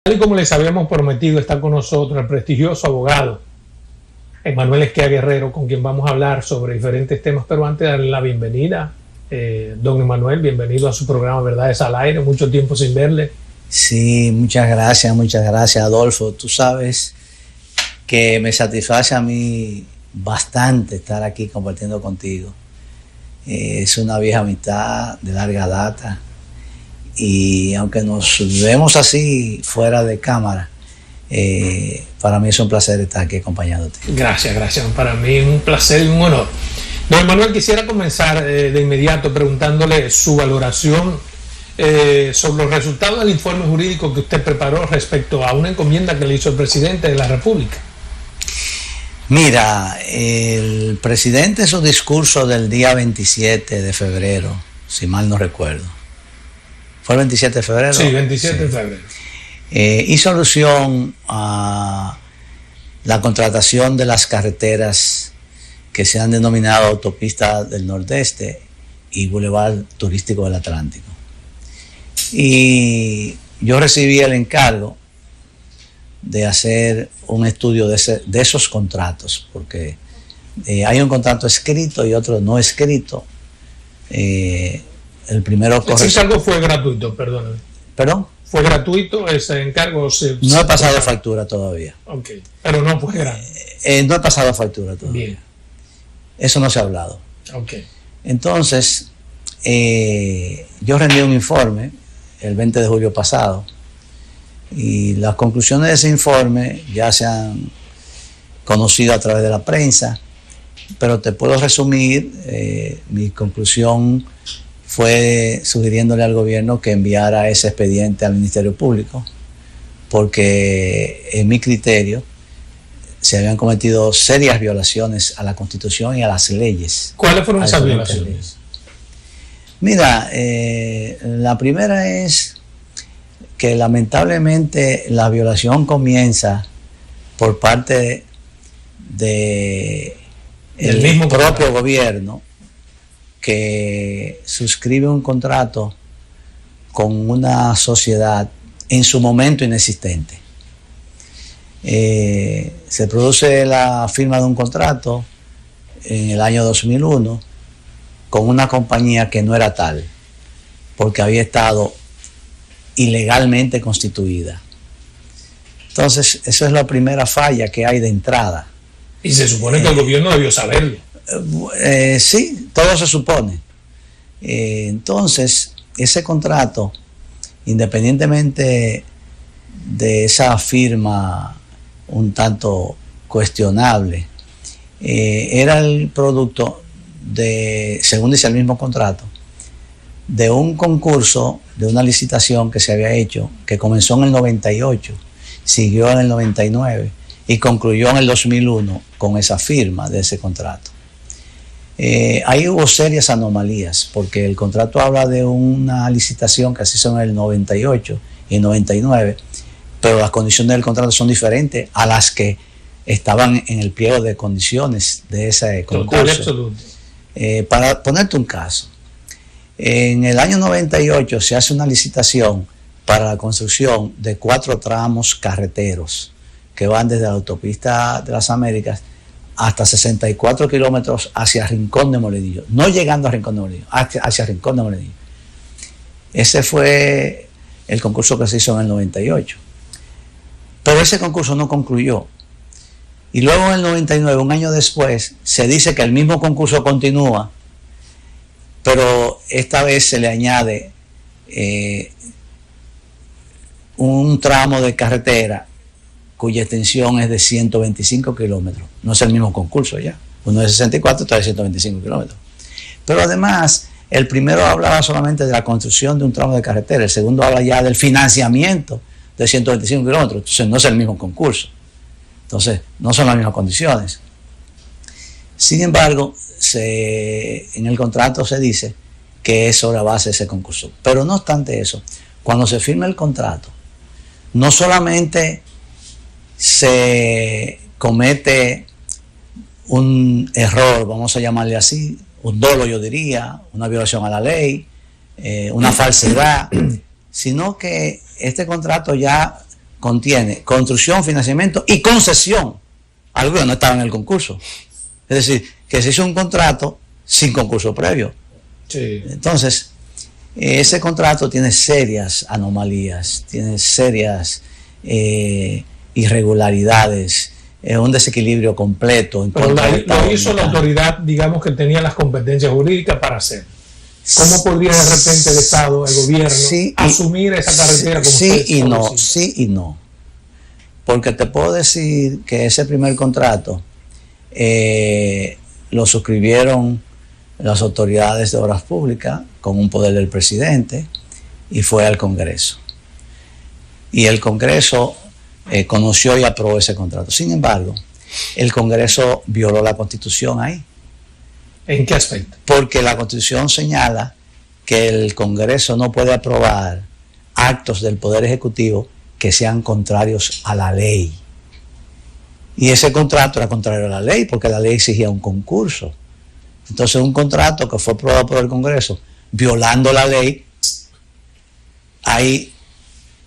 Tal y como les habíamos prometido, está con nosotros el prestigioso abogado Emanuel Esquia Guerrero, con quien vamos a hablar sobre diferentes temas, pero antes de darle la bienvenida, don Emanuel, bienvenido a su programa Verdades al Aire, mucho tiempo sin verle. Sí, muchas gracias Adolfo. Tú sabes que me satisface a mí bastante estar aquí compartiendo contigo. Es una vieja amistad de larga data y aunque nos vemos así fuera de cámara, para mí es un placer estar aquí acompañándote. Gracias, para mí un placer y un honor. Don Emanuel, quisiera comenzar de inmediato preguntándole su valoración sobre los resultados del informe jurídico que usted preparó respecto a una encomienda que le hizo el presidente de la República. Mira, el presidente en su discurso del día 27 de febrero, si mal no recuerdo, ¿fue el 27 de febrero? Sí, 27 de febrero. Hizo alusión a la contratación de las carreteras que se han denominado Autopista del Nordeste y Boulevard Turístico del Atlántico. Y yo recibí el encargo de hacer un estudio de esos contratos, porque hay un contrato escrito y otro no escrito. El primero corre. Ese encargo fue gratuito, perdóname. ¿Perdón? ¿Fue gratuito ese encargo? No he pasado factura todavía. Ok, pero no fue gratuito. No he pasado factura todavía. Bien. Eso no se ha hablado. Ok. Entonces, yo rendí un informe el 20 de julio pasado y las conclusiones de ese informe ya se han conocido a través de la prensa, pero te puedo resumir. Mi conclusión fue sugiriéndole al gobierno que enviara ese expediente al Ministerio Público, porque en mi criterio se habían cometido serias violaciones a la Constitución y a las leyes. ¿Cuáles fueron esas violaciones? Mira, la primera es que lamentablemente la violación comienza por parte del mismo propio gobierno, que suscribe un contrato con una sociedad en su momento inexistente. Se produce la firma de un contrato en el año 2001 con una compañía que no era tal, porque había estado ilegalmente constituida. Entonces, eso es la primera falla que hay de entrada. Y se supone que el gobierno debió saberlo. Sí, todo se supone. Entonces, ese contrato, independientemente de esa firma un tanto cuestionable, era el producto de, según dice el mismo contrato, de un concurso, de una licitación que se había hecho, que comenzó en el 98, siguió en el 99 y concluyó en el 2001 con esa firma de ese contrato. Ahí hubo serias anomalías, porque el contrato habla de una licitación que se hizo en el 98 y el 99, pero las condiciones del contrato son diferentes a las que estaban en el pliego de condiciones de ese concurso. Total, absoluto. Para ponerte un caso, en el año 98 se hace una licitación para la construcción de 4 tramos carreteros que van desde la autopista de las Américas hasta 64 kilómetros hacia Rincón de Molinillo, no llegando a Rincón de Molinillo, hacia Rincón de Molinillo. Ese fue el concurso que se hizo en el 98. Pero ese concurso no concluyó. Y luego en el 99, un año después, se dice que el mismo concurso continúa, pero esta vez se le añade un tramo de carretera cuya extensión es de 125 kilómetros. No es el mismo concurso ya. Uno es 64, otro es 125 kilómetros. Pero además, el primero hablaba solamente de la construcción de un tramo de carretera, el segundo habla ya del financiamiento de 125 kilómetros. Entonces no es el mismo concurso. Entonces no son las mismas condiciones. Sin embargo, en el contrato se dice que es sobre la base de ese concurso. Pero no obstante eso, cuando se firma el contrato, no solamente se comete un error, vamos a llamarle así, un dolo, yo diría, una violación a la ley, una falsedad, sino que este contrato ya contiene construcción, financiamiento y concesión, algo que no estaba en el concurso. Es decir, que se hizo un contrato sin concurso previo. Sí. Entonces, ese contrato tiene serias anomalías, tiene serias irregularidades, un desequilibrio completo. Pero lo hizo la autoridad, digamos, que tenía las competencias jurídicas para hacer. ¿Cómo podría de repente el Estado, el gobierno, asumir esa carretera como sí y no. Porque te puedo decir que ese primer contrato lo suscribieron las autoridades de obras públicas con un poder del presidente y fue al Congreso. Y el Congreso conoció y aprobó ese contrato. Sin embargo, el Congreso violó la Constitución ahí. ¿En qué aspecto? Porque la Constitución señala que el Congreso no puede aprobar actos del Poder Ejecutivo que sean contrarios a la ley. Y ese contrato era contrario a la ley porque la ley exigía un concurso. Entonces un contrato que fue aprobado por el Congreso violando la ley, hay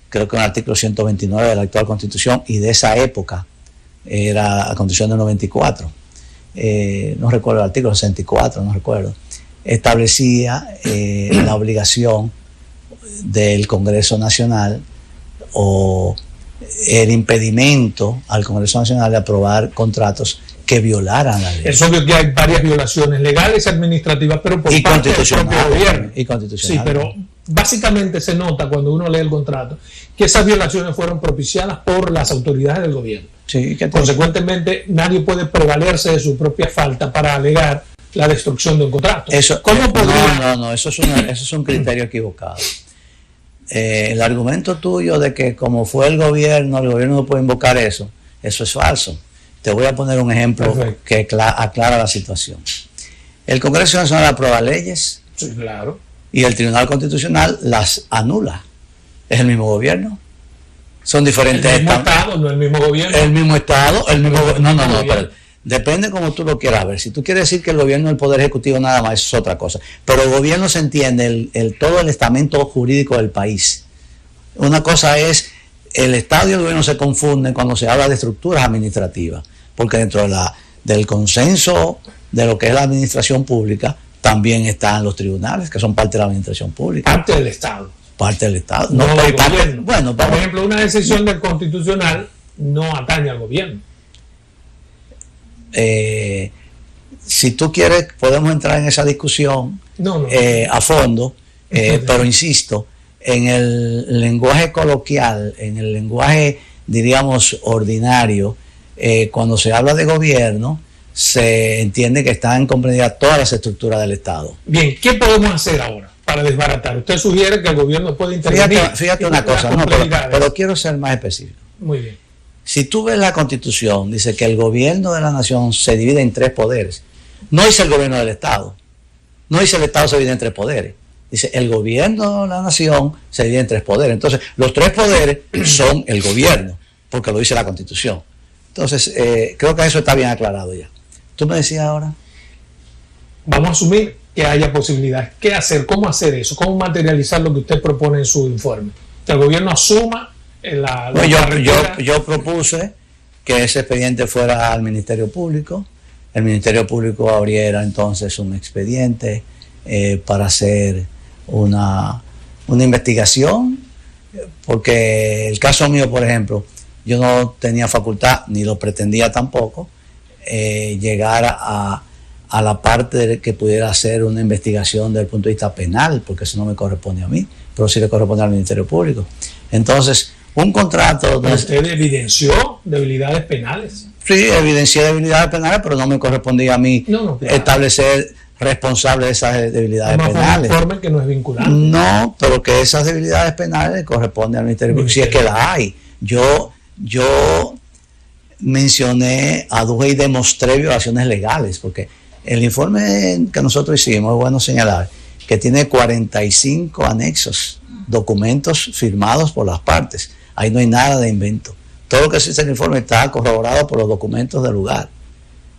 creo que un artículo 129 de la actual Constitución y de esa época era la Constitución del 94. No recuerdo el artículo 64, no recuerdo, establecía la obligación del Congreso Nacional o el impedimento al Congreso Nacional de aprobar contratos que violaran la ley. Es obvio que hay varias violaciones legales y administrativas, pero por parte del propio gobierno. Y constitucional. Sí, pero básicamente se nota cuando uno lee el contrato que esas violaciones fueron propiciadas por las autoridades del gobierno. Sí, consecuentemente, nadie puede prevalerse de su propia falta para alegar la destrucción de un contrato. ¿Cómo podría? No, eso es un criterio equivocado. El argumento tuyo de que como fue el gobierno no puede invocar eso es falso. Te voy a poner un ejemplo que aclara la situación. El Congreso Nacional aprueba leyes, sí, claro, y el Tribunal Constitucional las anula. ¿Es el mismo gobierno? Son diferentes estados. El mismo estado, no el mismo gobierno. El mismo estado, pero depende como tú lo quieras ver. Si tú quieres decir que el gobierno es el poder ejecutivo nada más, eso es otra cosa. Pero el gobierno se entiende, todo el estamento jurídico del país. Una cosa es, el Estado y el gobierno se confunden cuando se habla de estructuras administrativas, porque dentro del consenso de lo que es la administración pública, también están los tribunales, que son parte de la administración pública. Parte del Estado. Parte del Estado. No del gobierno. Bueno, por ejemplo, una decisión del Constitucional no atañe al gobierno. Si tú quieres, podemos entrar en esa discusión a fondo, pero insisto, en el lenguaje coloquial, en el lenguaje, diríamos, ordinario, cuando se habla de gobierno, se entiende que están comprendidas todas las estructuras del Estado. Bien, ¿qué podemos hacer ahora para desbaratar? Usted sugiere que el gobierno puede intervenir. Fíjate una cosa, pero quiero ser más específico. Muy bien. Si tú ves la Constitución, dice que el gobierno de la nación se divide en 3 poderes. No dice el gobierno del Estado. No dice el Estado se divide en 3 poderes. Dice el gobierno de la nación se divide en 3 poderes. Entonces, los 3 poderes son el gobierno, porque lo dice la Constitución. Entonces, creo que eso está bien aclarado ya. ¿Tú me decías ahora? Vamos a asumir que haya posibilidades. ¿Qué hacer? ¿Cómo hacer eso? ¿Cómo materializar lo que usted propone en su informe? Que el gobierno asuma yo propuse que ese expediente fuera al Ministerio Público. El Ministerio Público abriera entonces un expediente para hacer una investigación, porque el caso mío, por ejemplo, yo no tenía facultad, ni lo pretendía tampoco, llegar a la parte de que pudiera hacer una investigación desde el punto de vista penal, porque eso no me corresponde a mí, pero sí le corresponde al Ministerio Público. Entonces, un contrato... ¿Pero usted evidenció debilidades penales? Sí, evidencié debilidades penales, pero no me correspondía a mí claro, establecer responsable de esas debilidades penales. Un informe que no es vinculante. No, pero que esas debilidades penales le corresponden al Ministerio Público, si es que la hay. Yo mencioné, aduje y demostré violaciones legales, porque el informe que nosotros hicimos, es bueno señalar, que tiene 45 anexos, documentos firmados por las partes. Ahí no hay nada de invento. Todo lo que existe en el informe está corroborado por los documentos del lugar.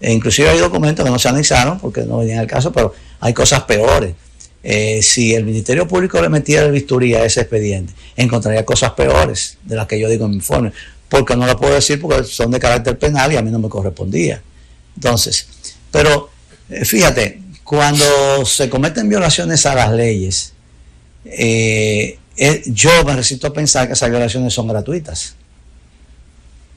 E inclusive hay documentos que no se anexaron porque no venían al caso, pero hay cosas peores. si el Ministerio Público le metiera el bisturí a ese expediente, encontraría cosas peores de las que yo digo en mi informe, porque no lo puedo decir porque son de carácter penal y a mí no me correspondía. Entonces, pero fíjate, cuando se cometen violaciones a las leyes, yo me resisto a pensar que esas violaciones son gratuitas.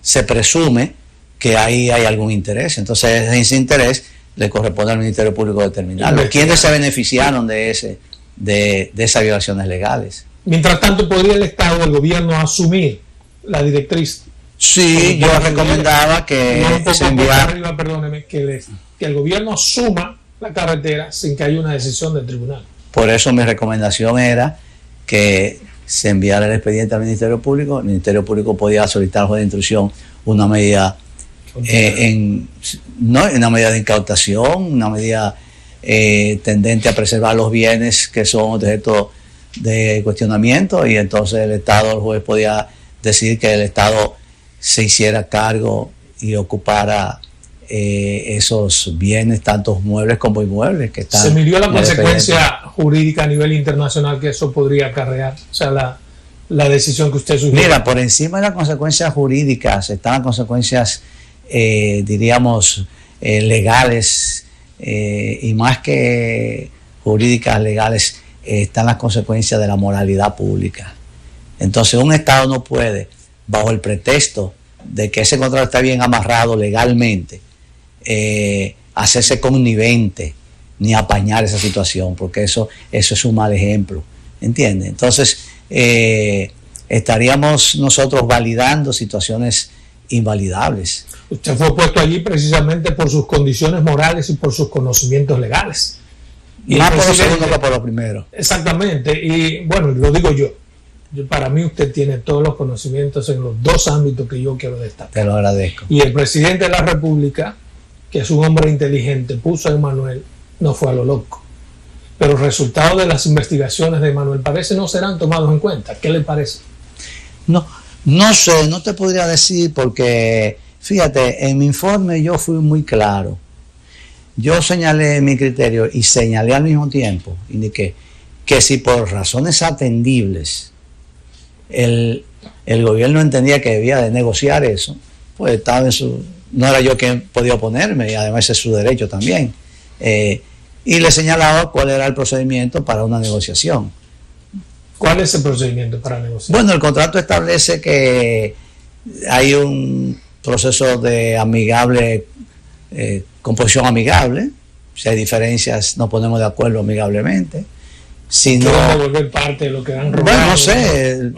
Se presume que ahí hay algún interés, entonces ese interés le corresponde al Ministerio Público determinarlo. ¿Quiénes se beneficiaron de esas violaciones legales? Mientras tanto, ¿podría el Estado, el gobierno, asumir la directriz? Sí, yo recomendaba que se enviara. Perdóneme, que el gobierno asuma la carretera sin que haya una decisión del tribunal. Por eso mi recomendación era que se enviara el expediente al Ministerio Público. El Ministerio Público podía solicitar al juez de instrucción una medida, una medida de incautación, una medida tendente a preservar los bienes que son objeto de cuestionamiento, y entonces el Estado, el juez podía decir que el Estado se hiciera cargo y ocupara esos bienes, tanto muebles como inmuebles que están. ¿Se midió la consecuencia jurídica a nivel internacional que eso podría acarrear? O sea, la decisión que usted sugiere. Mira, por encima de las consecuencias jurídicas están las consecuencias, diríamos, legales, y más que jurídicas, legales, están las consecuencias de la moralidad pública. Entonces, un Estado no puede, bajo el pretexto de que ese contrato está bien amarrado legalmente, hacerse connivente ni apañar esa situación, porque eso es un mal ejemplo, ¿entiende? Entonces estaríamos nosotros validando situaciones invalidables. Usted fue puesto allí precisamente por sus condiciones morales y por sus conocimientos legales. Y más por lo segundo que por lo primero. Exactamente, y bueno, lo digo yo. Para mí usted tiene todos los conocimientos en los dos ámbitos que yo quiero destacar. Te lo agradezco. Y el presidente de la República, que es un hombre inteligente, puso a Emanuel, no fue a lo loco. Pero los resultados de las investigaciones de Emanuel parece no serán tomados en cuenta. ¿Qué le parece? No sé, no te podría decir, porque fíjate, en mi informe yo fui muy claro. Yo señalé mi criterio y señalé al mismo tiempo, indiqué que si por razones atendibles el gobierno entendía que debía de negociar eso, pues estaba no era yo quien podía oponerme, y además es su derecho también. Y le señalaba cuál era el procedimiento para una negociación. ¿Cuál es el procedimiento para negociar? Bueno, el contrato establece que hay un proceso de amigable, composición amigable. Si hay diferencias, nos ponemos de acuerdo amigablemente. Si no, devolver parte de lo que han robado. Bueno, no sé,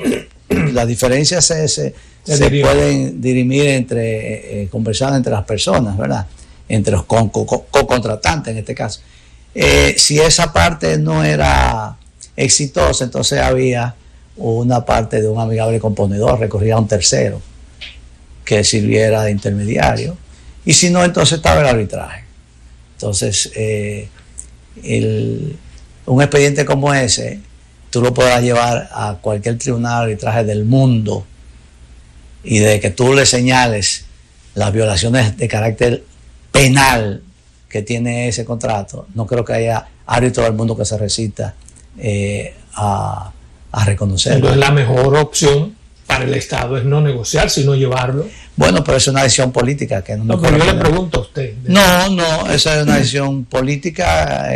las diferencias se pueden dirimir conversando entre las personas, ¿verdad? Entre los co-contratantes en este caso. Si esa parte no era exitosa, entonces había una parte de un amigable componedor, recorría a un tercero que sirviera de intermediario, y si no, entonces estaba el arbitraje. Entonces, un expediente como ese, tú lo podrás llevar a cualquier tribunal de arbitraje del mundo, y de que tú le señales las violaciones de carácter penal que tiene ese contrato, no creo que haya árbitro del mundo que se resista a reconocerlo. Entonces la mejor opción para el Estado es no negociar, sino llevarlo. Bueno, pero es una decisión política que no, pero yo le pregunto a usted. No, esa es una decisión política.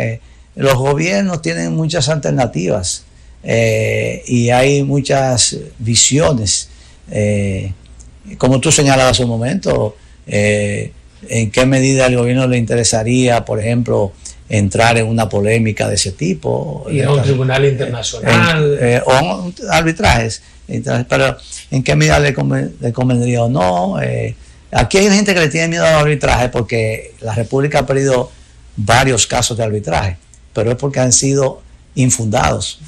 Los gobiernos tienen muchas alternativas, y hay muchas visiones. Como tú señalabas hace un momento, en qué medida al gobierno le interesaría, por ejemplo, entrar en una polémica de ese tipo. Y en un tribunal internacional. O arbitrajes. Pero en qué medida le convendría o no. Aquí hay gente que le tiene miedo al arbitraje porque la República ha perdido varios casos de arbitraje, pero es porque han sido infundados.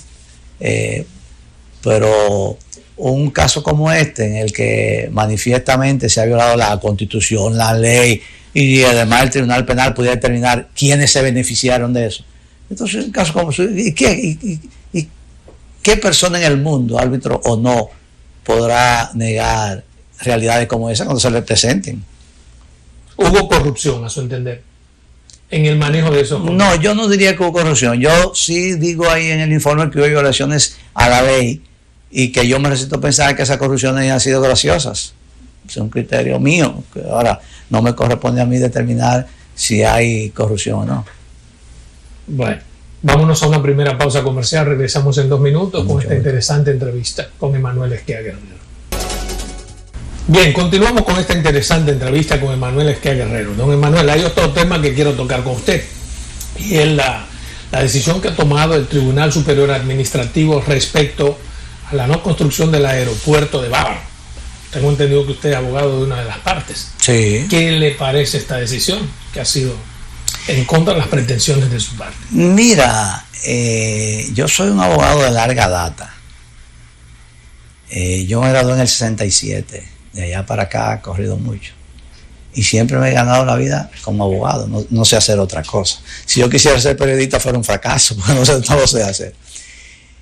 Pero un caso como este, en el que manifiestamente se ha violado la Constitución, la ley, y además el Tribunal Penal pudiera determinar quiénes se beneficiaron de eso. Entonces, un caso como ¿y qué persona en el mundo, árbitro o no, podrá negar realidades como esa cuando se le presenten? ¿Hubo corrupción, a su entender? en el manejo de esos fondos? No, yo no diría que hubo corrupción. Yo sí digo ahí en el informe que hubo violaciones a la ley y que yo me resisto a pensar que esas corrupciones han sido graciosas. Es un criterio mío, que ahora no me corresponde a mí determinar si hay corrupción o no. Bueno, vámonos a una primera pausa comercial. Regresamos en 2 minutos con esta interesante entrevista con Emanuel Esquea Guerrero. Bien, continuamos con esta interesante entrevista con Emanuel Esquea Guerrero. Don Emanuel, hay otro tema que quiero tocar con usted y es la decisión que ha tomado el Tribunal Superior Administrativo respecto a la no construcción del aeropuerto de Bávaro. Tengo entendido que usted es abogado de una de las partes. Sí. ¿Qué le parece esta decisión que ha sido en contra de las pretensiones de su parte? Mira, yo soy un abogado de larga data. Yo me gradué en el 67. De allá para acá he corrido mucho. Y siempre me he ganado la vida como abogado. No sé hacer otra cosa. Si yo quisiera ser periodista fuera un fracaso, porque no lo sé hacer.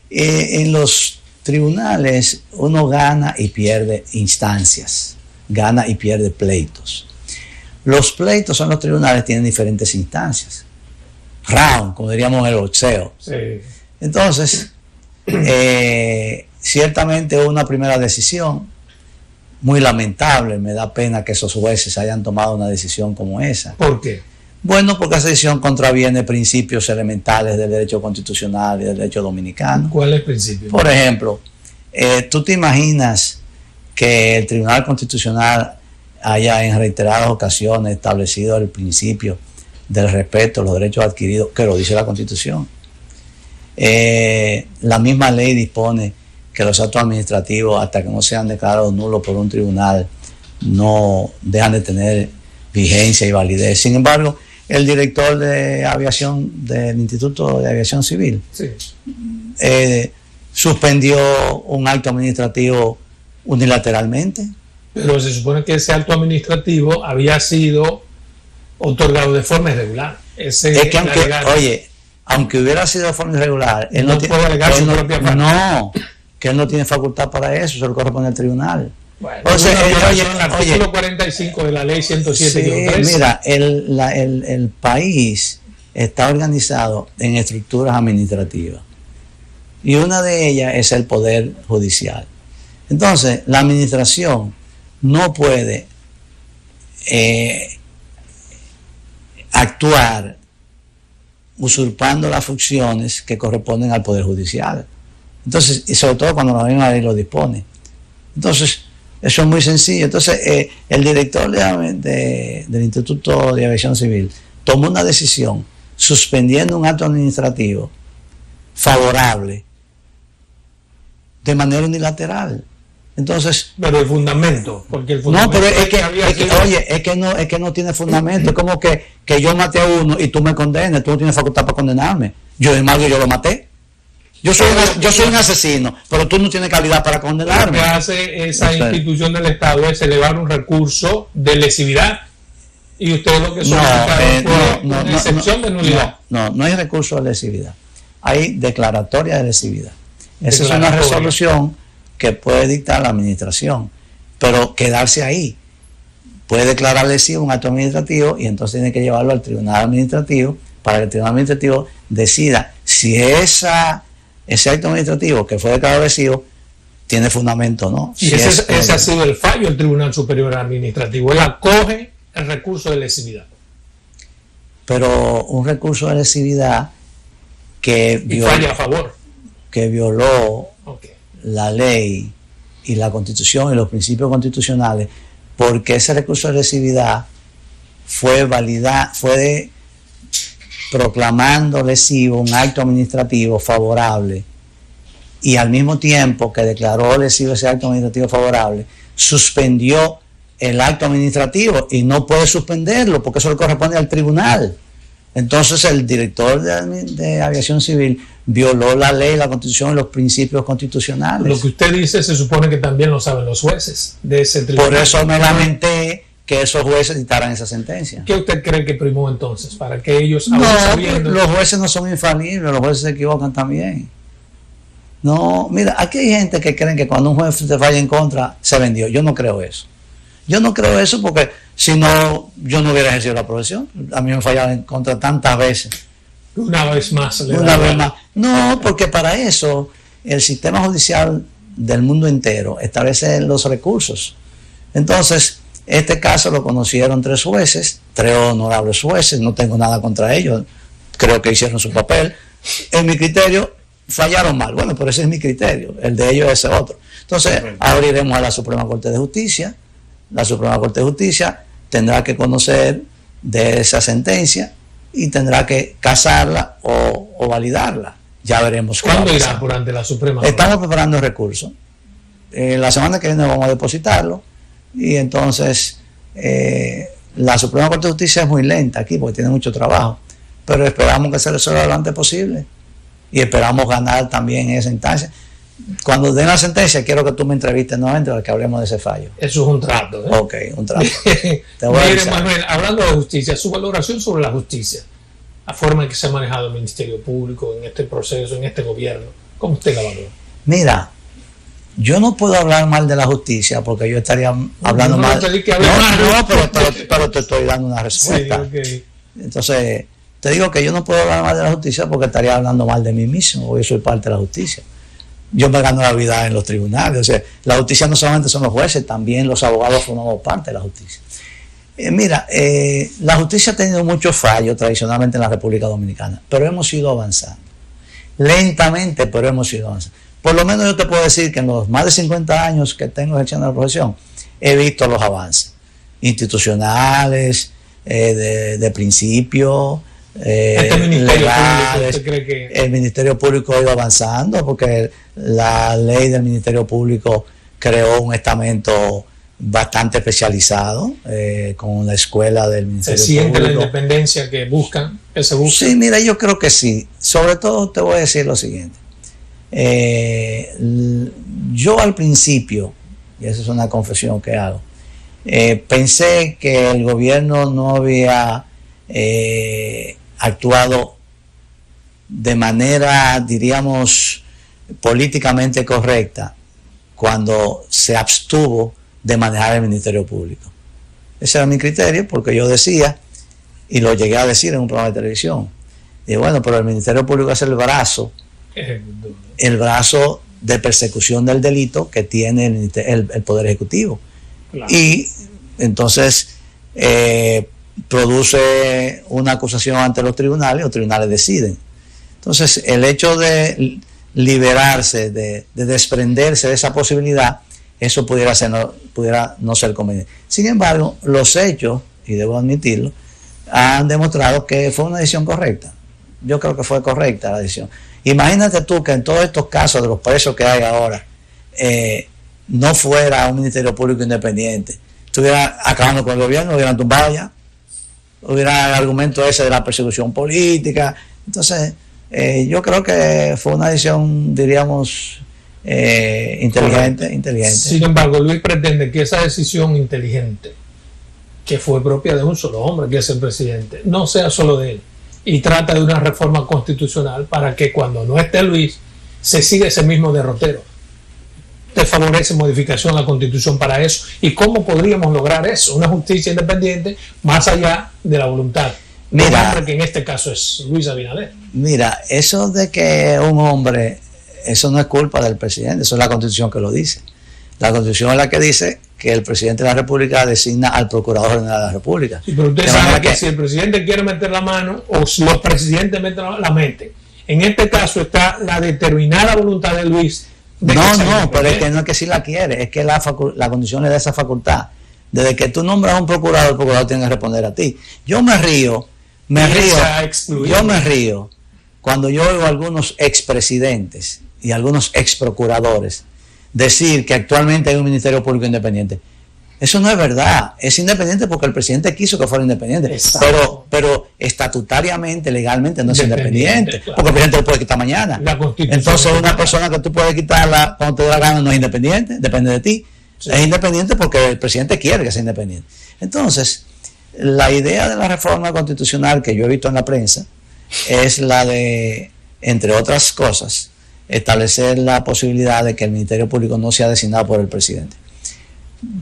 En los tribunales uno gana y pierde instancias. Gana y pierde pleitos. Los pleitos en los tribunales tienen diferentes instancias. Round, como diríamos en el boxeo. Sí. Entonces, ciertamente hubo una primera decisión muy lamentable. Me da pena que esos jueces hayan tomado una decisión como esa. ¿Por qué? Bueno, porque esa decisión contraviene principios elementales del derecho constitucional y del derecho dominicano. ¿Cuál es el principio? Por ejemplo, ¿tú te imaginas que el Tribunal Constitucional haya en reiteradas ocasiones establecido el principio del respeto a los derechos adquiridos, que lo dice la Constitución? La misma ley dispone que los actos administrativos, hasta que no sean declarados nulos por un tribunal, no dejan de tener vigencia y validez. Sin embargo, el director de aviación del Instituto de Aviación Civil Sí. suspendió un acto administrativo unilateralmente. Pero se supone que ese acto administrativo había sido otorgado de forma irregular. Es que aunque hubiera sido de forma irregular, él no puede alegar su propia parte. No, que él no tiene facultad para eso, se lo corresponde al tribunal. Bueno, O sea, el artículo 45 de la ley 107-3. Sí, mira, el país está organizado en estructuras administrativas y una de ellas es el Poder Judicial. Entonces, la administración no puede actuar usurpando las funciones que corresponden al Poder Judicial. Entonces, y sobre todo cuando la misma ley lo dispone. Entonces, eso es muy sencillo. Entonces, el director del Instituto de Aviación Civil tomó una decisión suspendiendo un acto administrativo favorable de manera unilateral. Entonces, pero el fundamento, porque el fundamento no, pero es que no tiene fundamento. Es como que yo maté a uno y tú me condenes, tú no tienes facultad para condenarme. Yo lo maté. Yo soy un asesino, pero tú no tienes calidad para condenarme. Lo que hace esa institución del Estado es elevar un recurso de lesividad y ustedes lo que solicitaron fue una excepción de nulidad. No hay recurso de lesividad. Hay declaratoria de lesividad. Esa es una resolución que puede dictar la administración, pero quedarse ahí. Puede declarar lesivo un acto administrativo y entonces tiene que llevarlo al tribunal administrativo para que el tribunal administrativo decida si ese acto administrativo que fue declarado lesivo tiene fundamento o no. Y ese ha sido el fallo del Tribunal Superior Administrativo. Él acoge el recurso de lesividad. Pero un recurso de lesividad que falla a favor. Que violó la ley y la Constitución y los principios constitucionales, porque ese recurso de lesividad fue proclamando lesivo un acto administrativo favorable y al mismo tiempo que declaró lesivo ese acto administrativo favorable, suspendió el acto administrativo y no puede suspenderlo porque eso le corresponde al tribunal. Entonces el director de Aviación Civil violó la ley, la Constitución y los principios constitucionales. Lo que usted dice se supone que también lo saben los jueces de ese tribunal. Por eso me lamenté que esos jueces dictaran esa sentencia. ¿Qué usted cree que primó entonces? Para que ellos, sabiendo... los jueces no son infalibles, los jueces se equivocan también. No, mira, aquí hay gente que creen que cuando un juez te falla en contra, se vendió. Yo no creo eso. Yo no creo eso porque si no, yo no hubiera ejercido la profesión. A mí me fallaron en contra tantas veces. Una vez más. Una vez más. No, porque para eso el sistema judicial del mundo entero establece los recursos. Entonces, este caso lo conocieron 3 jueces, 3 honorables jueces, no tengo nada contra ellos, creo que hicieron su papel. En mi criterio, fallaron mal. Bueno, pero ese es mi criterio, el de ellos es otro. Entonces, abriremos a la Suprema Corte de Justicia. La Suprema Corte de Justicia tendrá que conocer de esa sentencia y tendrá que casarla o validarla. Ya veremos. ¿Cuándo irá por ante la Suprema Corte? Estamos preparando el recurso. La semana que viene vamos a depositarlo y entonces la Suprema Corte de Justicia es muy lenta aquí porque tiene mucho trabajo, pero esperamos que se resuelva lo antes posible y esperamos ganar también esa instancia. Cuando den la sentencia quiero que tú me entrevistes nuevamente para que hablemos de ese fallo. Eso es un trato, ¿eh? Ok, un trato. Mire, Manuel, hablando de justicia, su valoración sobre la justicia, la forma en que se ha manejado el Ministerio Público en este proceso, en este gobierno, ¿cómo usted la valora? Mira, yo no puedo hablar mal de la justicia porque yo estaría hablando mal. Pero te estoy dando una respuesta. Sí, okay. Entonces, te digo que yo no puedo hablar mal de la justicia porque estaría hablando mal de mí mismo, porque yo soy parte de la justicia. Yo me gano la vida en los tribunales. O sea, la justicia no solamente son los jueces, también los abogados formamos parte de la justicia. Mira, la justicia ha tenido muchos fallos tradicionalmente en la República Dominicana, pero hemos ido avanzando. Lentamente, pero hemos ido avanzando. Por lo menos yo te puedo decir que en los más de 50 años que tengo ejerciendo la profesión, he visto los avances institucionales, de principio, legales. El Ministerio Público ha ido avanzando porque la ley del Ministerio Público creó un estamento bastante especializado con la escuela del Ministerio Público. ¿Se siente la independencia que buscan, que se busca? Sí, mira, yo creo que sí. Sobre todo te voy a decir lo siguiente. Yo al principio, y esa es una confesión que hago, pensé que el gobierno no había actuado de manera, diríamos, políticamente correcta cuando se abstuvo de manejar el Ministerio Público. Ese era mi criterio porque yo decía, y lo llegué a decir en un programa de televisión, y bueno, pero el Ministerio Público es el brazo de persecución del delito que tiene el Poder Ejecutivo. Claro. Y entonces produce una acusación ante los tribunales deciden. Entonces el hecho de liberarse, de desprenderse de esa posibilidad, eso pudiera no ser conveniente. Sin embargo, los hechos, y debo admitirlo, han demostrado que fue una decisión correcta. Yo creo que fue correcta la decisión. Imagínate tú que en todos estos casos de los presos que hay ahora, no fuera un Ministerio Público independiente, estuviera acabando con el gobierno, lo hubieran tumbado ya, hubiera el argumento ese de la persecución política. Entonces, yo creo que fue una decisión, diríamos, inteligente. Sin embargo, Luis pretende que esa decisión inteligente, que fue propia de un solo hombre, que es el presidente, no sea solo de él, y trata de una reforma constitucional para que cuando no esté Luis se siga ese mismo derrotero. ¿Te favorece modificación a la Constitución para eso? ¿Y cómo podríamos lograr eso? Una justicia independiente más allá de la voluntad. Mira, que en este caso es Luis Abinader. Mira, eso de que un hombre, eso no es culpa del presidente, eso es la Constitución que lo dice. La Constitución es la que dice que el presidente de la República designa al Procurador General de la República. Sí, pero usted sabe que si el presidente quiere meter la mano o si los presidentes meten la mente, en este caso está la determinada voluntad de Luis. No, pero es que no es que si la quiere, es que la Constitución le da esa facultad. Desde que tú nombras a un procurador, el procurador tiene que responder a ti. Yo me río cuando yo oigo a algunos expresidentes y algunos exprocuradores decir que actualmente hay un Ministerio Público independiente. Eso no es verdad. Es independiente porque el presidente quiso que fuera independiente. Pero estatutariamente, legalmente no es independiente. Claro. Porque el presidente lo puede quitar mañana. Entonces una persona que tú puedes quitarla cuando te dé la gana no es independiente, depende de ti. Sí. Es independiente porque el presidente quiere que sea independiente. Entonces, la idea de la reforma constitucional que yo he visto en la prensa es la de, entre otras cosas, establecer la posibilidad de que el Ministerio Público no sea designado por el presidente.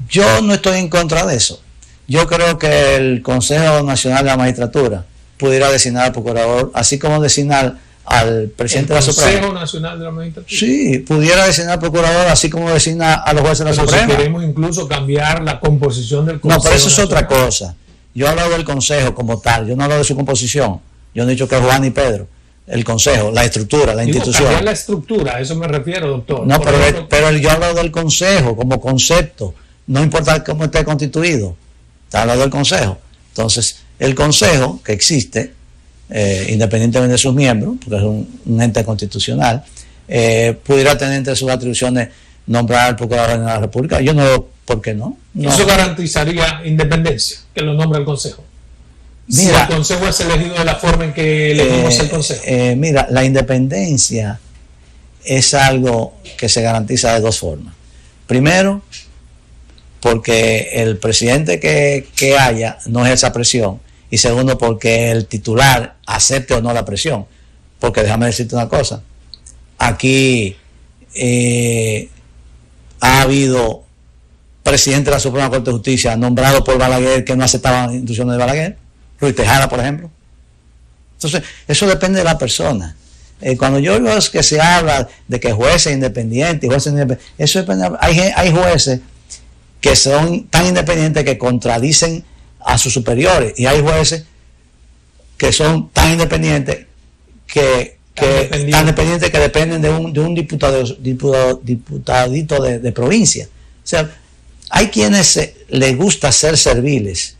Yo no estoy en contra de eso. Yo creo que el Consejo Nacional de la Magistratura pudiera designar al procurador, así como designar al presidente de la Suprema. ¿El Consejo Nacional de la Magistratura? Sí, pudiera designar al procurador, así como designa a los jueces de la Suprema. Si queremos incluso cambiar la composición del Consejo. No, pero eso es Nacional. otra cosa. Yo he hablado del Consejo como tal, yo no hablo de su composición. Yo no he dicho que es Juan y Pedro. El Consejo, la estructura, la institución. Cambiar la estructura, a eso me refiero, doctor. No, pero yo hablo del Consejo como concepto. No importa cómo esté constituido. Está hablando del Consejo. Entonces, el Consejo que existe, independientemente de sus miembros, porque es un ente constitucional, pudiera tener entre sus atribuciones nombrar al Procurador de la República. Yo no veo por qué no. Eso garantizaría independencia, que lo nombre el Consejo. Mira, si el Consejo es elegido de la forma en que elegimos el Consejo. Mira, la independencia es algo que se garantiza de dos formas. Primero, porque el presidente que haya no ejerza presión. Y segundo, porque el titular acepte o no la presión. Porque déjame decirte una cosa. Aquí ha habido presidente de la Suprema Corte de Justicia nombrado por Balaguer que no aceptaban las instrucciones de Balaguer. Ruiz Tejada, por ejemplo. Entonces, eso depende de la persona. Cuando yo veo que se habla de que jueces independientes, eso depende. Hay jueces que son tan independientes que contradicen a sus superiores, y hay jueces que son tan independientes que dependen de un diputadito de provincia. O sea, hay quienes les gusta ser serviles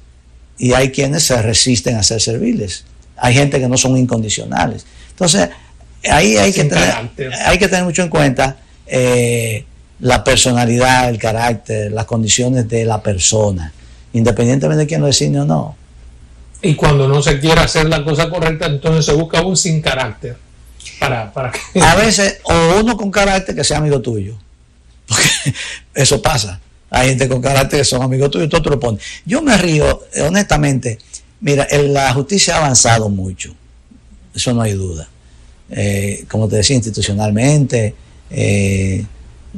y hay quienes se resisten a ser serviles. Hay gente que no son incondicionales. Entonces, ahí hay que tener mucho en cuenta la personalidad, el carácter, las condiciones de la persona, independientemente de quién lo designe o no. Y cuando no se quiere hacer la cosa correcta, entonces se busca un sin carácter. Para que... A veces, o uno con carácter que sea amigo tuyo. Porque eso pasa. Hay gente con carácter que son amigos tuyos, todo te lo pone. Yo me río, honestamente. Mira, la justicia ha avanzado mucho. Eso no hay duda. Como te decía, institucionalmente,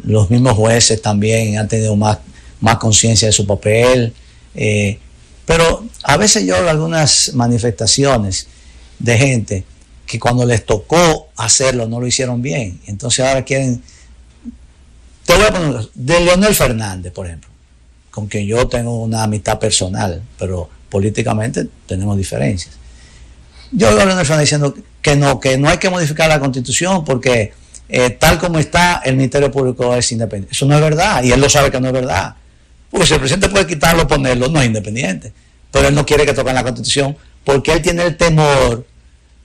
los mismos jueces también han tenido más conciencia de su papel. Pero a veces yo veo algunas manifestaciones de gente que cuando les tocó hacerlo no lo hicieron bien. Entonces ahora quieren... Te voy a poner un caso. De Leonel Fernández, por ejemplo, con quien yo tengo una amistad personal, pero políticamente tenemos diferencias. Yo veo a Leonel Fernández diciendo que no hay que modificar la Constitución porque tal como está, el Ministerio Público es independiente. Eso no es verdad, y él lo sabe que no es verdad. Porque si el presidente puede quitarlo o ponerlo, no es independiente. Pero él no quiere que toquen la Constitución porque él tiene el temor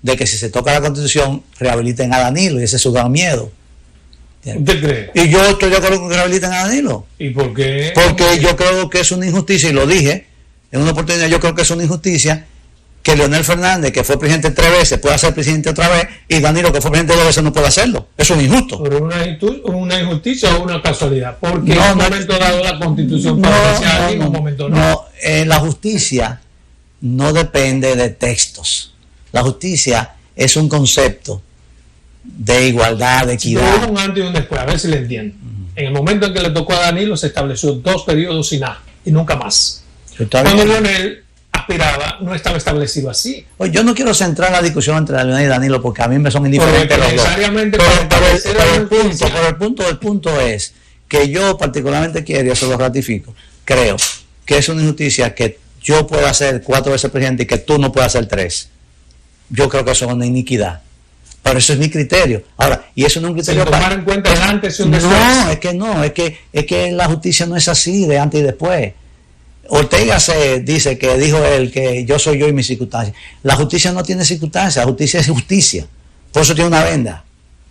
de que si se toca la Constitución rehabiliten a Danilo, y ese es su gran miedo. ¿Usted cree? Y yo estoy de acuerdo con que rehabiliten a Danilo. ¿Y por qué? Porque yo creo que es una injusticia, y lo dije en una oportunidad, yo creo que es una injusticia que Leonel Fernández, que fue presidente 3 veces, pueda ser presidente otra vez, y Danilo, que fue presidente 2 veces, no puede hacerlo. Eso es injusto. ¿Por una injusticia o una casualidad? Porque en un momento dado la Constitución favorece en un momento no. No, la justicia no depende de textos. La justicia es un concepto de igualdad, de equidad. Hubo un antes y un después, a ver si le entiendo. En el momento en que le tocó a Danilo se estableció 2 periodos sin nada y nunca más. Cuando Leonel aspiraba, no estaba establecido así. Oye, yo no quiero centrar la discusión entre Leonel y Danilo porque a mí me son indiferentes los dos. Pero el punto es que yo particularmente quiero, y eso lo ratifico, creo que es una injusticia que yo pueda ser 4 veces presidente y que tú no puedas ser 3. Yo creo que eso es una iniquidad. Pero eso es mi criterio. Ahora, y eso no es un criterio para tomar en cuenta el antes y un después. No, es que la justicia no es así de antes y después. Ortega dijo él que yo soy yo y mis circunstancias. La justicia no tiene circunstancias, la justicia es justicia. Por eso tiene una venda.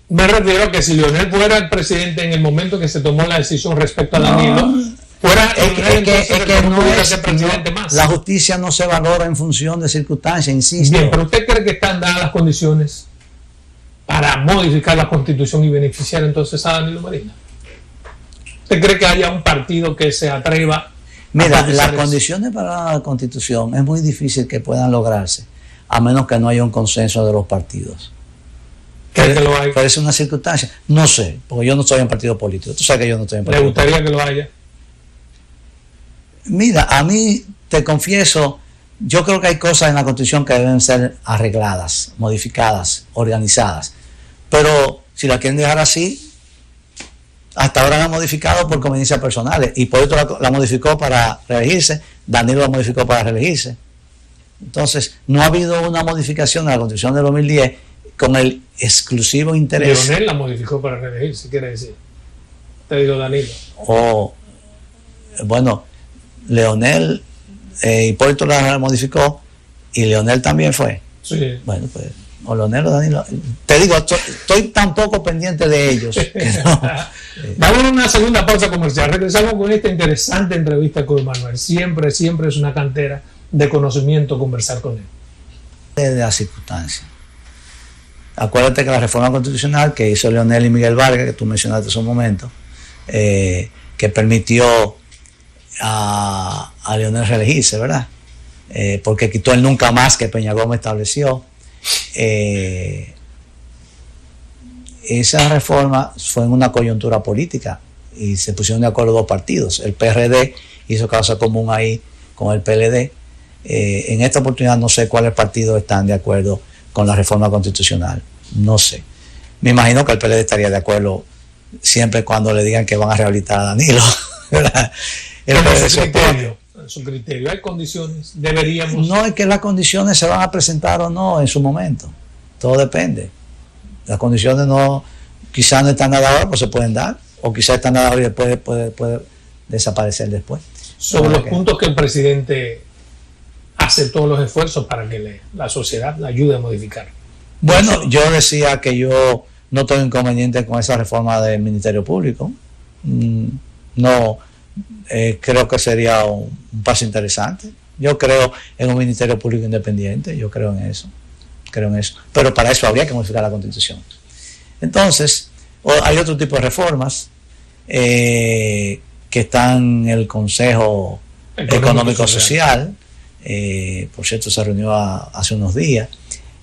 Me refiero a que si Leonel fuera el presidente en el momento que se tomó la decisión respecto a Danilo, fuera presidente más. La justicia no se valora en función de circunstancias, insisto. Bien, pero ¿usted cree que están dadas las condiciones para modificar la Constitución y beneficiar entonces a Danilo Medina? ¿Usted cree que haya un partido que se atreva? Mira, las condiciones para la Constitución es muy difícil que puedan lograrse, a menos que no haya un consenso de los partidos. ¿Cree que lo hay? Parece una circunstancia. No sé, porque yo no estoy en partido político. Tú sabes que yo no estoy en partido político. ¿Le gustaría que lo haya? Mira, a mí, te confieso, yo creo que hay cosas en la Constitución que deben ser arregladas, modificadas, organizadas. Pero si la quieren dejar así, hasta ahora la han modificado por conveniencias personales. Hipólito la modificó para reelegirse, Danilo la modificó para reelegirse. Entonces, no ha habido una modificación de la Constitución de 2010 con el exclusivo interés. Leonel la modificó para reelegirse, quiere decir. Te digo Danilo. Bueno, Leonel, Hipólito la modificó y Leonel también fue. Sí. Bueno, pues, o Leonel o Danilo. Te digo, estoy tan poco pendiente de ellos. Que no. Vamos a una segunda pausa comercial. Regresamos con esta interesante entrevista con Manuel. Siempre es una cantera de conocimiento conversar con él. De las circunstancias. Acuérdate que la reforma constitucional que hizo Leonel y Miguel Vargas, que tú mencionaste hace un momento, que permitió a Leonel reelegirse, ¿verdad? Porque quitó el nunca más que Peña Gómez estableció. Esa reforma fue en una coyuntura política y se pusieron de acuerdo dos partidos. El PRD hizo causa común ahí con el PLD. En esta oportunidad no sé cuáles partidos están de acuerdo con la reforma constitucional, no sé. Me imagino que el PLD estaría de acuerdo siempre cuando le digan que van a rehabilitar a Danilo. Su criterio, ¿hay condiciones? Deberíamos. No es que las condiciones se van a presentar o no en su momento, todo depende. Las condiciones no, quizás no están dadas ahora, pues se pueden dar, o quizás están dadas ahora y después puede desaparecer después. Sobre los puntos que el presidente hace todos los esfuerzos para que la sociedad la ayude a modificar. Bueno, yo decía que yo no tengo inconveniente con esa reforma del Ministerio Público. No, creo que sería un paso interesante. Yo creo en un Ministerio Público independiente, yo creo en eso. Pero para eso habría que modificar la Constitución. Entonces, hay otro tipo de reformas que están en el Consejo Económico Social. Por cierto, se reunió hace unos días.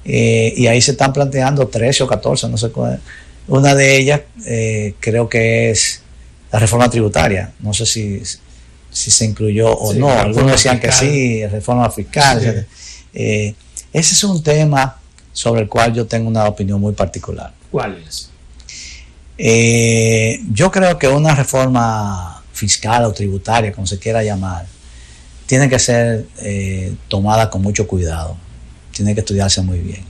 Y ahí se están planteando 13 o 14, no sé cuál. Una de ellas creo que es la reforma tributaria. No sé si se incluyó o sí, no. Algunos decían fiscal. Que sí, reforma fiscal. Sí. Ese es un tema sobre el cual yo tengo una opinión muy particular. ¿Cuál es? Yo creo que una reforma fiscal o tributaria, como se quiera llamar, tiene que ser tomada con mucho cuidado. Tiene que estudiarse muy bien.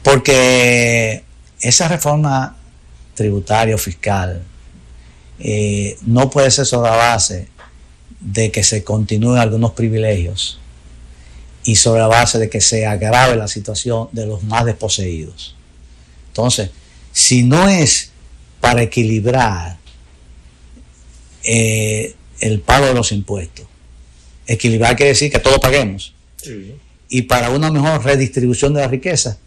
Porque esa reforma tributaria o fiscal no puede ser sobre la base de que se continúen algunos privilegios y sobre la base de que se agrave la situación de los más desposeídos. Entonces, si no es para equilibrar el pago de los impuestos, equilibrar quiere decir que todos paguemos, sí. Y para una mejor redistribución de la riqueza,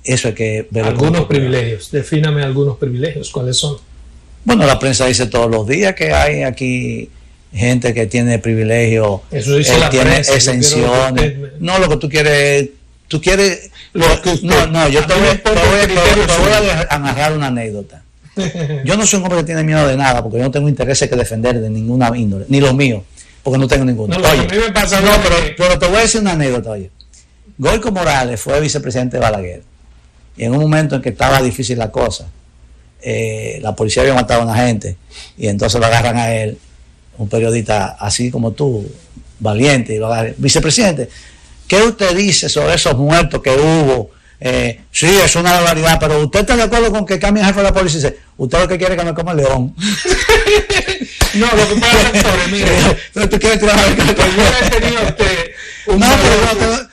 eso hay que ver. Algunos privilegios, defíname algunos privilegios, ¿cuáles son? Bueno, la prensa dice todos los días que hay aquí gente que tiene privilegios, tiene exenciones. No, lo que tú quieres, yo te voy a narrar una anécdota. Yo no soy un hombre que tiene miedo de nada, porque yo no tengo intereses que defender de ninguna índole, ni los míos, porque no tengo ninguno. No, oye, pero te voy a decir una anécdota, oye. Goico Morales fue vicepresidente de Balaguer, y en un momento en que estaba difícil la cosa, la policía había matado a una gente, y entonces lo agarran a él, un periodista así como tú, valiente, y lo agarran. Vicepresidente, ¿qué usted dice sobre esos muertos que hubo? Sí, es una barbaridad, pero ¿usted está de acuerdo con que cambie el jefe de la policía? Dice, usted lo que quiere es que me coma el león. No, lo que pasa es que, mira, tú quieres trabajar con el yo he tenido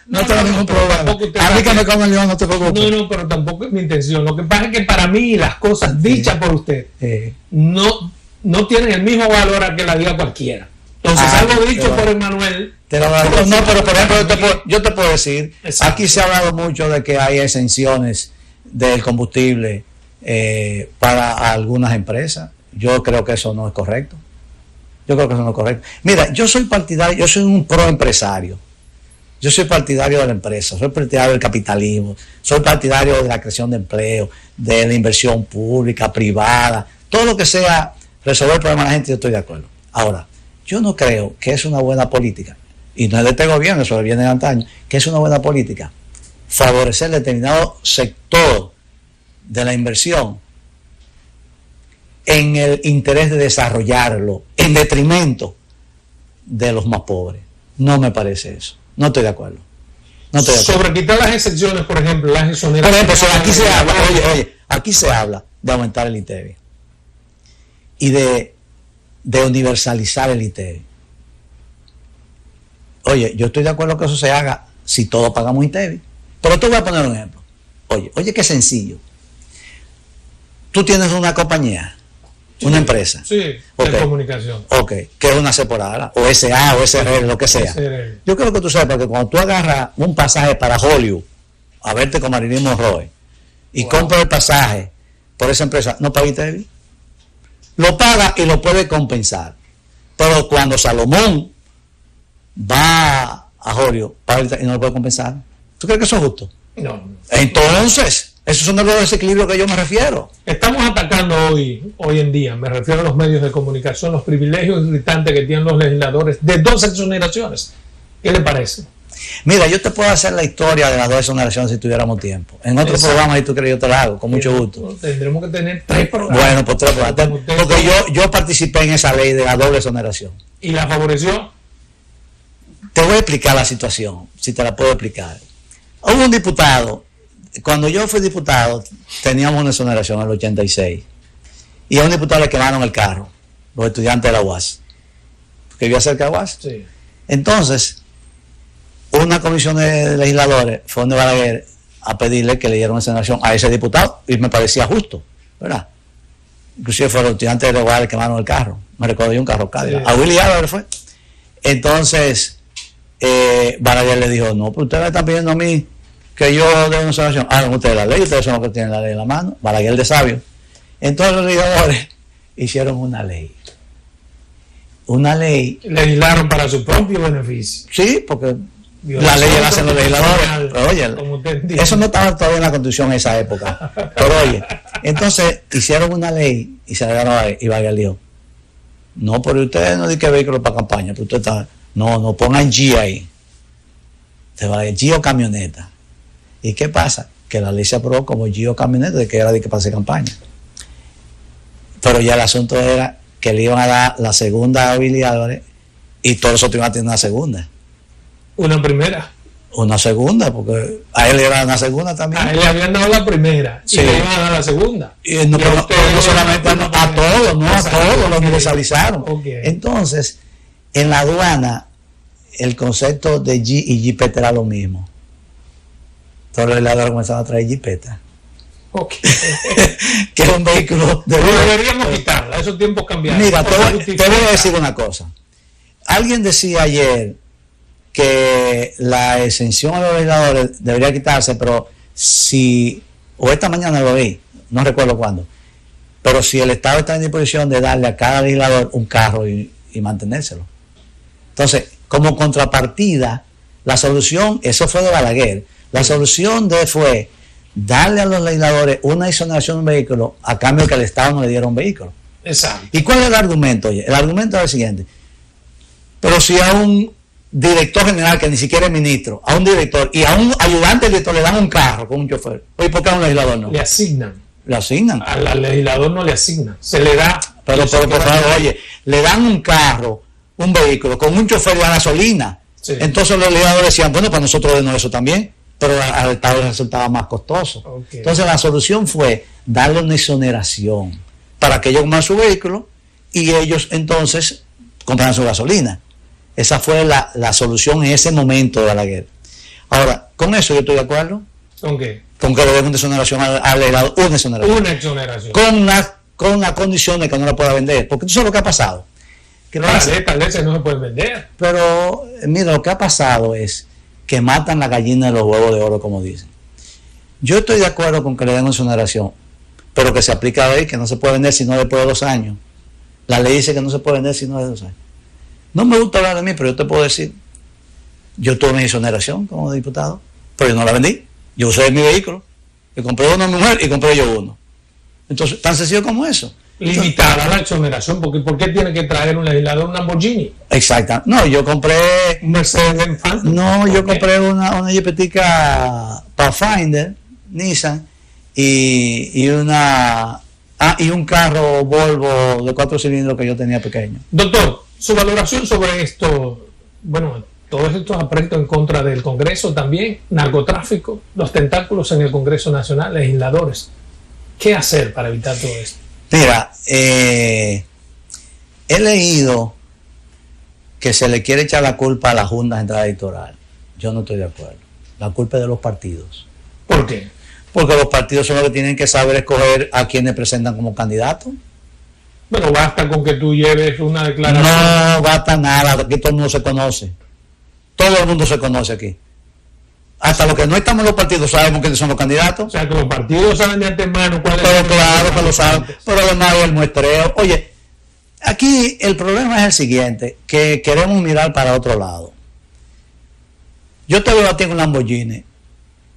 no tengo ningún problema. A mí que me coma el león no te preocupes. No, pero tampoco es mi intención. Lo que pasa es que para mí las cosas dichas por usted no tienen el mismo valor a que la diga cualquiera. Entonces, algo dicho por Emmanuel. No, pero por ejemplo, yo te puedo decir, exacto. Aquí se ha hablado mucho de que hay exenciones del combustible para algunas empresas. Yo creo que eso no es correcto. Mira, yo soy partidario, yo soy un pro empresario. Yo soy partidario de la empresa, soy partidario del capitalismo, soy partidario de la creación de empleo, de la inversión pública, privada, todo lo que sea resolver el problema de la gente, yo estoy de acuerdo. Ahora, Yo no creo que es una buena política, y no es de este gobierno, eso viene de antaño, que es una buena política favorecer determinado sector de la inversión en el interés de desarrollarlo en detrimento de los más pobres. No me parece eso. No estoy de acuerdo. Sobre quitar las excepciones, por ejemplo, las exoneraciones. Por ejemplo, aquí se habla, aquí se habla de aumentar el ITEVI y de universalizar el ITEVI. Oye, yo estoy de acuerdo que eso se haga si todos pagamos ITEVI. Pero te voy a poner un ejemplo. Oye, qué sencillo. Tú tienes una compañía, una empresa. Sí, de comunicación. Ok, que es una separada, o SA, o SRL, lo que sea. SRL. Yo creo que tú sepas que cuando tú agarras un pasaje para Hollywood, a verte con Marilyn Monroe, y compras el pasaje por esa empresa, no pagas ITEVI. Lo paga y lo puede compensar. Pero cuando Salomón va a Hollywood, paga ITEVI y no lo puede compensar. ¿Tú crees que eso es justo? No. Entonces, esos son los desequilibrios que yo me refiero. Estamos atacando hoy en día, me refiero a los medios de comunicación, los privilegios irritantes que tienen los legisladores de dos exoneraciones. ¿Qué le parece? Mira, yo te puedo hacer la historia de las dos exoneraciones si tuviéramos tiempo. En otro programa, si tú crees, yo te la hago, con mucho gusto. Tendremos que tener 3 programas. Bueno, pues 3 programas. Porque yo participé en esa ley de la doble exoneración. ¿Y la favoreció? Te voy a explicar la situación, si te la puedo explicar. Hubo un diputado, cuando yo fui diputado, teníamos una exoneración en el 86, y a un diputado le quemaron el carro, los estudiantes de la UAS, que vivía cerca de la UAS. Sí. Entonces, una comisión de legisladores fue donde Balaguer a pedirle que le dieran una exoneración a ese diputado, y me parecía justo, ¿verdad? Inclusive fueron los estudiantes de la UAS que quemaron el carro, me recuerdo yo un carro Cadillac, a Willy Álvarez fue. Entonces, Balaguer le dijo, no, pero ustedes me están pidiendo a mí que yo dé una exoneración. Hagan ustedes la ley, ustedes son los que tienen la ley en la mano. Balaguer de sabio. Entonces los legisladores hicieron una ley. Una ley. Legislaron para su propio beneficio. Sí, porque la ley la hacen los legisladores. Pero oye, eso no estaba todavía en la Constitución en esa época. Pero oye, entonces hicieron una ley y se la dieron a y Balaguer dijo, no, pero ustedes no dicen que vehículo para campaña, pero ustedes están... No pongan G ahí. Te va a decir G o camioneta. ¿Y qué pasa? Que la ley se aprobó como G o camioneta, de que era de que pase campaña. Pero ya el asunto era que le iban a dar la segunda habilidad y todos los otros iban a tener una segunda. Una primera. Una segunda, porque a él le iban a dar una segunda también. A él le habían dado la primera y le iban a dar la segunda. Y no solamente a todos, no a todos, lo universalizaron. Okay. Entonces, en la aduana, el concepto de G y Jeepeta era lo mismo. Todos los legisladores comenzaron a traer Jeepeta. Okay. Que es un vehículo de... Deberíamos quitarla, esos tiempos cambiaron. Mira, te voy a decir una cosa. Alguien decía ayer que la exención a los legisladores debería quitarse, pero si, o esta mañana lo vi, no recuerdo cuándo, pero si el Estado está en disposición de darle a cada legislador un carro y mantenérselo. Entonces, como contrapartida, la solución, eso fue de Balaguer, la solución fue darle a los legisladores una exoneración de un vehículo a cambio de que el Estado no le diera un vehículo. Exacto. ¿Y cuál es el argumento? Oye, el argumento es el siguiente. Pero si a un director general que ni siquiera es ministro, a un director y a un ayudante del director le dan un carro con un chofer, oye, ¿por qué a un legislador no? Le asignan. Le asignan. Al legislador no le asignan, se le da. Pero por favor, oye, le dan un carro, un vehículo con un chofer de gasolina. Sí. Entonces los legisladores decían, bueno, para nosotros denos eso también, pero al Estado les resultaba más costoso. Okay. Entonces la solución fue darle una exoneración para que ellos compren su vehículo y ellos entonces compraran su gasolina. Esa fue la solución en ese momento de Balaguer. Ahora, con eso yo estoy de acuerdo. ¿Con qué? Con que le den una exoneración al legislador, una exoneración. Una exoneración. Con la condición de que no la pueda vender. Porque tú sabes lo que ha pasado. Que las leches no se pueden vender. Pero, mira, lo que ha pasado es que matan la gallina de los huevos de oro, como dicen. Yo estoy de acuerdo con que le den una exoneración, pero que se aplica a ley que no se puede vender sino después de 2 años. La ley dice que no se puede vender sino de 2 años. No me gusta hablar de mí, pero yo te puedo decir, yo tuve mi exoneración como diputado, pero yo no la vendí. Yo usé mi vehículo, yo compré uno a mi mujer y compré yo uno. Entonces, tan sencillo como eso. limitada la exoneración, porque ¿por qué tiene que traer un legislador un Lamborghini? Exacto. No, yo compré un Mercedes Phantom. No, yo compré una Jeepetica Pathfinder, Nissan, y un carro Volvo de 4 cilindros que yo tenía pequeño. Doctor, su valoración sobre esto, bueno, todos estos apretos en contra del Congreso también, narcotráfico, los tentáculos en el Congreso Nacional, legisladores. ¿Qué hacer para evitar todo esto? Mira, he leído que se le quiere echar la culpa a la Junta Central Electoral. Yo no estoy de acuerdo. La culpa es de los partidos. ¿Por qué? Porque los partidos son los que tienen que saber escoger a quienes presentan como candidatos. Bueno, basta con que tú lleves una declaración. No basta nada, aquí todo el mundo se conoce. Todo el mundo se conoce aquí. Hasta los que no estamos en los partidos sabemos quiénes son los candidatos. O sea, que los partidos saben de antemano cuáles son. Pero claro que lo saben. Pero además hay el muestreo. Oye, aquí el problema es el siguiente, que queremos mirar para otro lado. Yo te veo a ti en un Lamborghini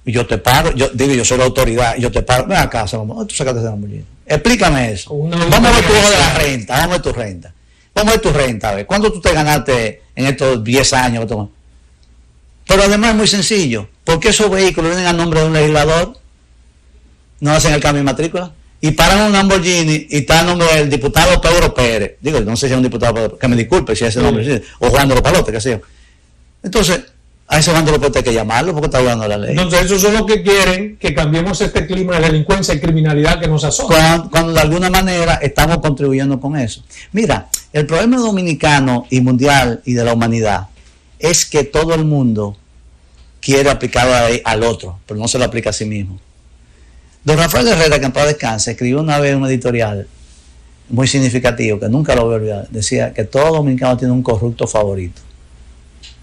y yo te paro, yo soy la autoridad, y yo te paro, ven acá, tú sacaste ese Lamborghini. Explícame eso. Vamos a ver tu hoja de la renta, vamos a ver tu renta. Vamos a ver tu renta, a ver, ¿cuánto tú te ganaste en estos 10 años? Pero además es muy sencillo, ¿por qué esos vehículos vienen a nombre de un legislador? No hacen el cambio de matrícula y paran un Lamborghini y está el nombre del diputado Pedro Pérez. Digo, no sé si es un diputado, que me disculpe si es ese nombre, o Juan de los Palotes, qué sé yo. Entonces, a ese Juan de los Palotes hay que llamarlo porque está hablando la ley. Entonces, esos son los que quieren que cambiemos este clima de delincuencia y criminalidad que nos asocia. Cuando de alguna manera estamos contribuyendo con eso. Mira, el problema dominicano y mundial y de la humanidad es que todo el mundo quiere aplicar la ley al otro, pero no se lo aplica a sí mismo. Don Rafael Herrera, que en paz descanse, escribió una vez un editorial muy significativo, que nunca lo voy a olvidar. Decía que todo dominicano tiene un corrupto favorito.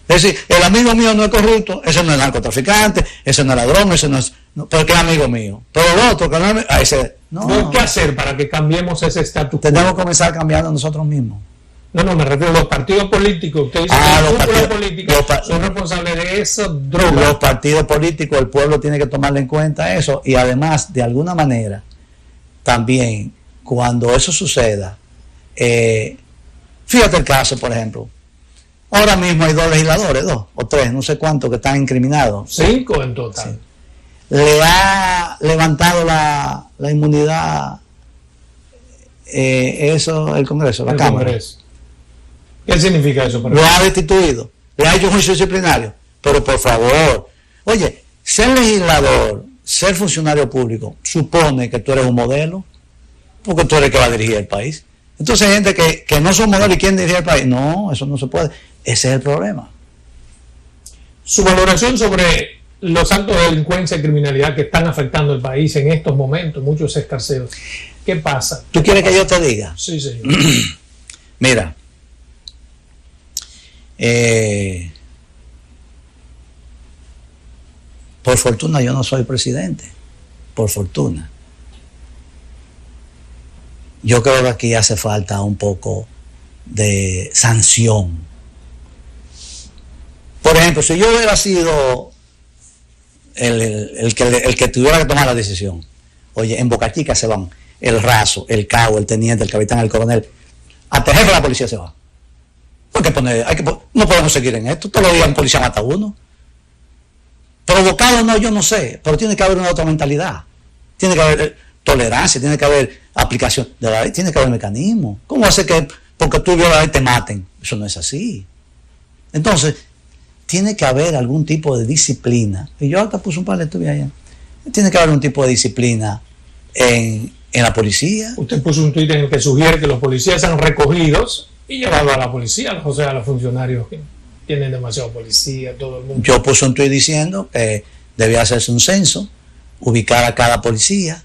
Es decir, el amigo mío no es corrupto, ese no es narcotraficante, ese no es ladrón, ese no es... No, pero que es amigo mío. Pero el otro, que no es... ese, no. ¿Qué hacer para que cambiemos ese estatus quo? Tenemos que comenzar cambiando nosotros mismos. No, me refiero a los partidos políticos. Usted dice que los partidos políticos son responsables de esa droga. Los partidos políticos, el pueblo tiene que tomarle en cuenta eso. Y además, de alguna manera, también, cuando eso suceda, fíjate el caso, por ejemplo. Ahora mismo hay 2 legisladores, 2 o 3, no sé cuántos, que están incriminados. 5 en total. Sí. Le ha levantado la inmunidad eso el Congreso, la Cámara. Congreso. ¿Qué significa eso? Lo ha destituido, le ha hecho un juicio disciplinario. Pero por favor, oye, ser legislador, ser funcionario público, supone que tú eres un modelo, porque tú eres el que va a dirigir el país. Entonces hay gente que no son modelos y quieren dirigir el país. No, eso no se puede. Ese es el problema. Su valoración sobre los actos de delincuencia y criminalidad que están afectando el país en estos momentos, muchos escarceos. ¿Qué pasa? ¿Tú quieres que yo te diga? Sí, señor. Mira, por fortuna yo no soy presidente, por fortuna. Yo creo que aquí hace falta un poco de sanción. Por ejemplo, si yo hubiera sido el que tuviera que tomar la decisión, oye, en Boca Chica se van el raso, el cabo, el teniente, el capitán, el coronel, hasta el jefe de la policía se va. No podemos seguir en esto. Todos los días un policía mata a uno. Provocado no, yo no sé, pero tiene que haber una otra mentalidad. Tiene que haber tolerancia, tiene que haber aplicación de la ley, tiene que haber mecanismo. ¿Cómo hace que porque tú violas la ley te maten? Eso no es así. Entonces, tiene que haber algún tipo de disciplina. Y yo hasta puse un par de estudios allá. Tiene que haber un tipo de disciplina en la policía. Usted puso un tuit en el que sugiere que los policías sean recogidos y llevados a la policía, o sea, a los funcionarios que tienen demasiado policía, todo el mundo. Yo puse un tuit diciendo que debía hacerse un censo, ubicar a cada policía,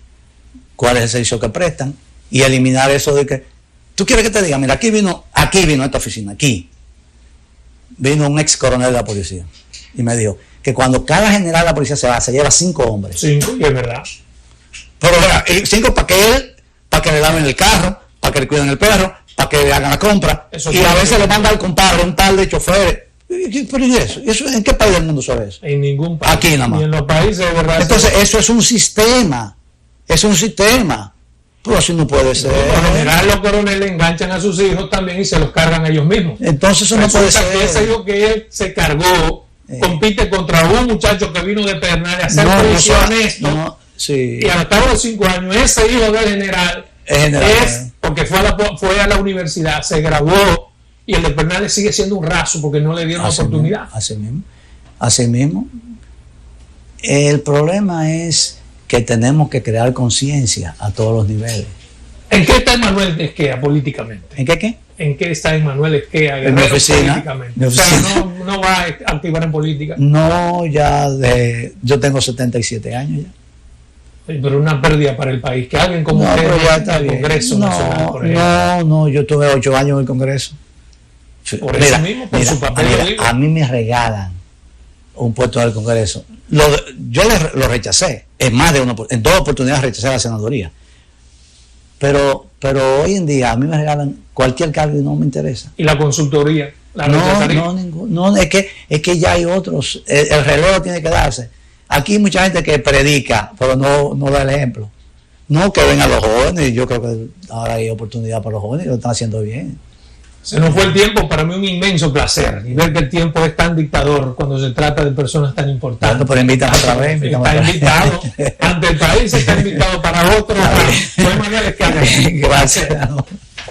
cuál es el servicio que prestan y eliminar eso de que... ¿Tú quieres que te diga? Mira, aquí vino a esta oficina, aquí. Vino un ex coronel de la policía y me dijo que cuando cada general de la policía se va, se lleva 5 hombres. 5, y es verdad. Pero 5 para que le laven el carro, para que le cuiden el perro, para que le hagan la compra. Eso y a veces le manda al compadre un tal de choferes. ¿Pero y eso? ¿En qué país del mundo sabe eso? En ningún país. Aquí nada más. Y en los países de verdad. Entonces eso es un sistema. Es un sistema. Pero así no puede ser. Por lo general, los coroneles enganchan a sus hijos también y se los cargan ellos mismos. Entonces eso no puede ser. Que ese hijo que él se cargó compite contra un muchacho que vino de Pedernales a hacer provisiones. Sí. Y al cabo de 5 años, ese hijo del general es porque fue a la universidad, se graduó, y el de Pedernales sigue siendo un raso porque no le dieron oportunidad. Así mismo. El problema es que tenemos que crear conciencia a todos los niveles. ¿En qué está Emanuel Esquea políticamente? ¿En qué? ¿En qué está Emanuel Esquea? En mi oficina. O sea, no va a activar en política. No, yo tengo 77 años ya. Pero una pérdida para el país. Que alguien como usted está en el Congreso Nacional, por ejemplo. No, yo tuve 8 años en el Congreso. Por eso mismo, por su papel. A mí me regalan un puesto en el Congreso. Yo lo rechacé. En 2 oportunidades rechacé la senaduría. Pero hoy en día a mí me regalan cualquier cargo y no me interesa. ¿Y la consultoría? No, es que ya hay otros. El relevo tiene que darse. Aquí hay mucha gente que predica, pero no da el ejemplo. No, que vengan los jóvenes. Yo creo que ahora hay oportunidad para los jóvenes que lo están haciendo bien. Se nos fue el tiempo, para mí un inmenso placer. Y ver que el tiempo es tan dictador cuando se trata de personas tan importantes. Pero invítame otra vez. Está invitado. Ante el país está invitado para otro. Soy Manuel Esquea. Gracias.